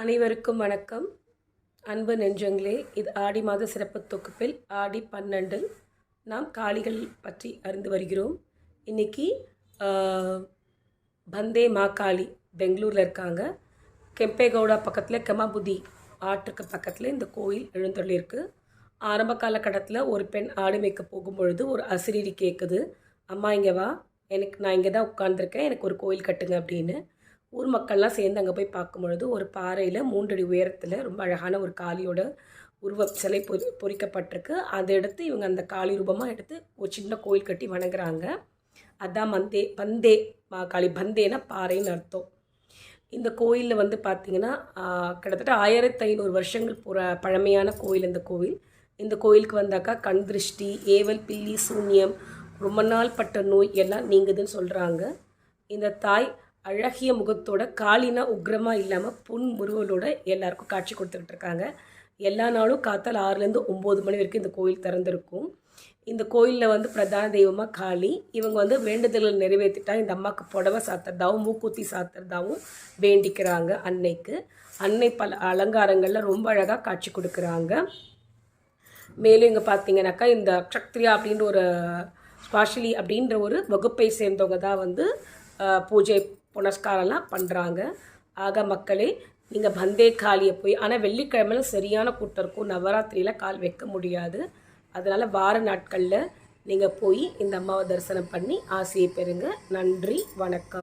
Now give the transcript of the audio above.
அனைவருக்கும் வணக்கம். அன்பு நெஞ்சங்களே, இது ஆடி மாத சிறப்பு தொகுப்பில் ஆடி 12 நாம் காளிகள் பற்றி அறிந்து வருகிறோம். இன்றைக்கி பந்தே மாகாளி பெங்களூரில் இருக்காங்க. கெம்பேகவுடா பக்கத்தில் கெமாபுதி ஆற்றுக்கு பக்கத்தில் இந்த கோயில் எழுந்தருளிருக்கு. ஆரம்ப காலகட்டத்தில் ஒரு பெண் ஆடு மேய்க்க போகும்பொழுது ஒரு அசிரீரி கேட்குது, அம்மா இங்கே வா, நான் இங்கே தான் உட்காந்துருக்கேன், எனக்கு ஒரு கோயில் கட்டுங்க அப்படின்னு. ஊர் மக்கள்லாம் சேர்ந்து அங்கே போய் பார்க்கும் பொழுது ஒரு பாறையில் 3 அடி உயரத்தில் ரொம்ப அழகான ஒரு காளியோட உருவ சிலை பொறிக்கப்பட்டிருக்கு. அதை எடுத்து இவங்க அந்த காளி ரூபமாக எடுத்து ஒரு சின்ன கோயில் கட்டி வணங்குறாங்க. அதான் பந்தே காளி. பந்தேனா பாறைன்னு அர்த்தம். இந்த கோயிலில் வந்து பார்த்திங்கன்னா கிட்டத்தட்ட 1500 வருஷங்கள் பழமையான கோயில் இந்த கோவில். இந்த கோயிலுக்கு வந்தாக்கா கண் திருஷ்டி, ஏவல், பில்லி, சூன்யம், ரொம்ப நாள் பட்ட நோய் எல்லாம் நீங்குதுன்னு சொல்கிறாங்க. இந்த தாய் அழகிய முகத்தோட, காளினா உக்ரமாக இல்லாமல் புன்முறுவலோட எல்லாருக்கும் காட்சி கொடுத்துக்கிட்டு இருக்காங்க. எல்லா நாளும் காத்தால் 6லேருந்து 9 மணி வரைக்கும் இந்த கோயில் திறந்திருக்கும். இந்த கோயிலில் வந்து பிரதான தெய்வமாக காளி. இவங்க வந்து வேண்டுதல்கள் நிறைவேற்றிட்டா இந்த அம்மாவுக்கு புடவை சாத்துறதாகவும் மூக்குத்தி சாத்துறதாகவும் வேண்டிக்கிறாங்க. அன்னை பல அலங்காரங்களில் ரொம்ப அழகாக காட்சி கொடுக்குறாங்க. மேலும் இங்கே பார்த்தீங்கன்னாக்கா இந்த க்ஷத்ரியா அப்படின்ற ஒரு ஸ்பாஷலி அப்படின்ற ஒரு வகுப்பை சேர்ந்தவங்க தான் வந்து பூஜை புனஸ்காரம்லாம் பண்ணுறாங்க. ஆக மக்களே, நீங்கள் பந்தே காளியை போய், ஆனால் வெள்ளிக்கிழமையில சரியான கூட்டம் இருக்கும், நவராத்திரியில் கால் வைக்க முடியாது. அதனால் வார நாட்களில் நீங்கள் போய் இந்த அம்மாவை தரிசனம் பண்ணி ஆசையை பெறுங்க. நன்றி, வணக்கம்.